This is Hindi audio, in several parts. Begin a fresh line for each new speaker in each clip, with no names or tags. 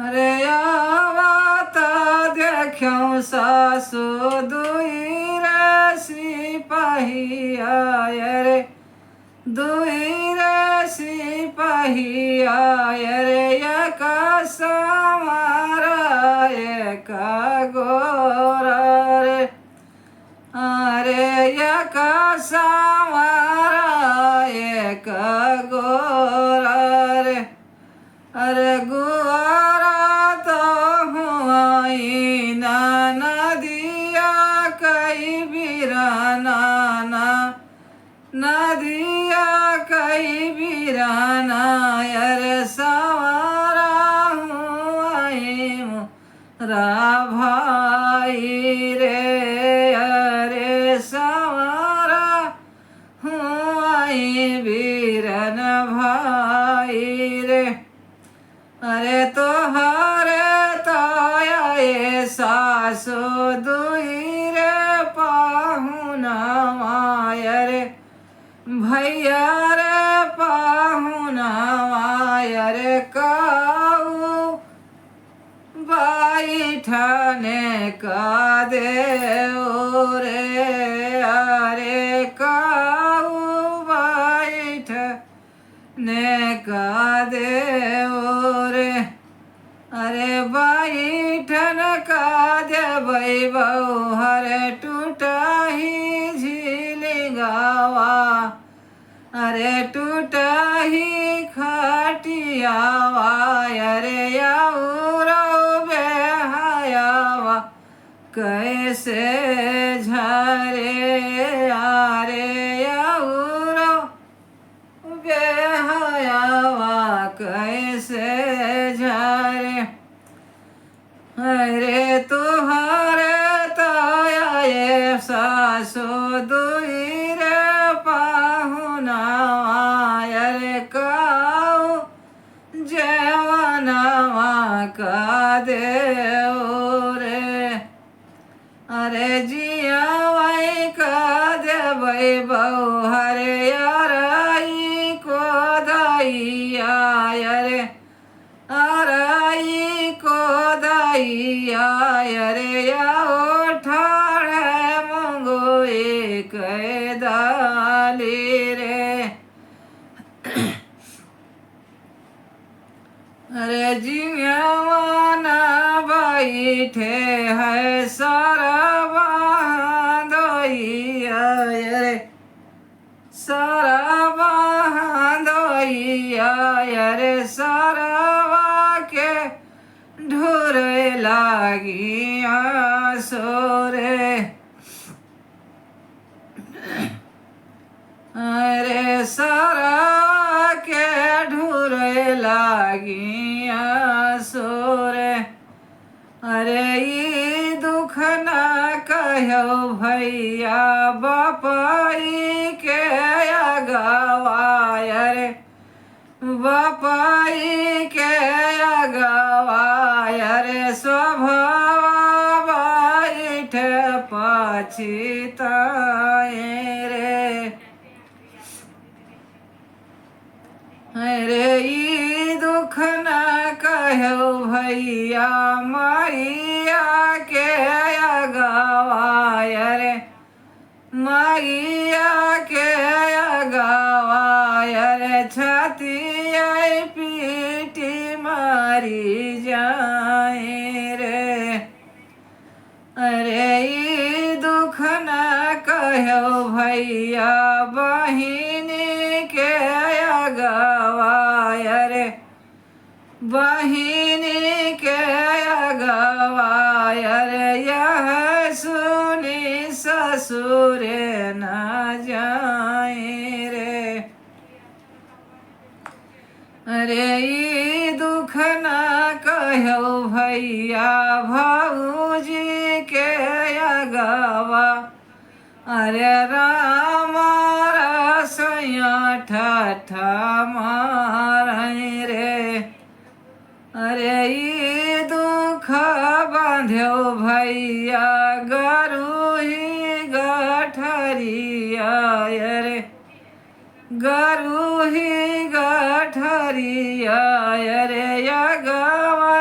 अरे आवत देख्यौ सासु दुई रे सिपाहिया रे दुई रे सिपाहिया रे एक समारा एक गोरा रे अरे एक समारा एक गोरा रे अरे गुआरा तो हुआई ना नदिया कई बिराना ना नदिया कई बिराना अरे सवारा हुआई मोरा भाई रे अरे सवारा हुआई बीरन भाई रे अरे तोहरे ताया सासु दुई रे पाहुना रे भैया रे पाहुना रे काऊ बैठने का देव रे अरे काऊ बैठने का देव रे अरे बैठन का देवै बहु हरे टूटा ही झीली गावा अरे टूटा ही खटियावा अरे याऊरो बेहायावा कैसे झरे अरे याऊरो बेहायावा कैसे झरे अरे तुहरे ताया ये सासु दुई रे पाहुना रे काऊ जेवनवा का देव रे अरे जिया वही का देवै बहु हरे अराई को दैया रे अराई को दैया रे या ठाड़े मंगो एक दाली रे अरे जियावाना बैठे है सारा बांधोइया रे सारा बांधोइया रे सारा के ढूरे लागी सोरे अरे सारा के ढूरे लागी सोरे अरे ई दुख न कहो भैया बापाई के अगवाय रे बापाई के अगवाय रे स्वभाव बैठ पछिताए रे अरे ई दुख न कहो भैया मैया के अगवाय रे मैया के अगवाय रे छाती पीटी मारी जाए रे अरे ई दुख न कहो भैया बहिनी के अगवाय रे बहिनी के अगवाय रे यह सुनी ससुर न जाए रे अरे ई दुख न कहो भैया भाऊजी के अगवा अरे राम रसोया ठठा मारे रे अरे ई दुख बांध्यो भैया गरुही गठरिया रे गरुही गठरिया रे या गवा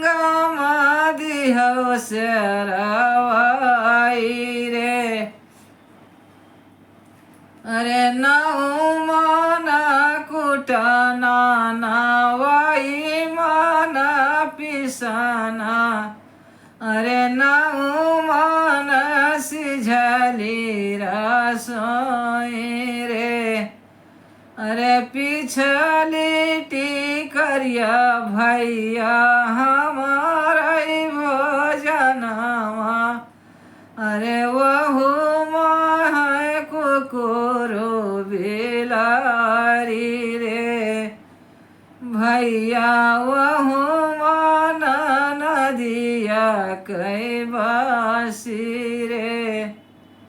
गंगा दिहो शेरवाई रे अरे नाऊ माना कुटाना नावाई माना पिसाना अरे नाऊ माना सिझली रसोई रे अरे पिछली टिकरिया भैया हमारा भोजनवा अरे वहू माह कुकुरो बिलारी रे भैया वहू माना नदिया कै बासी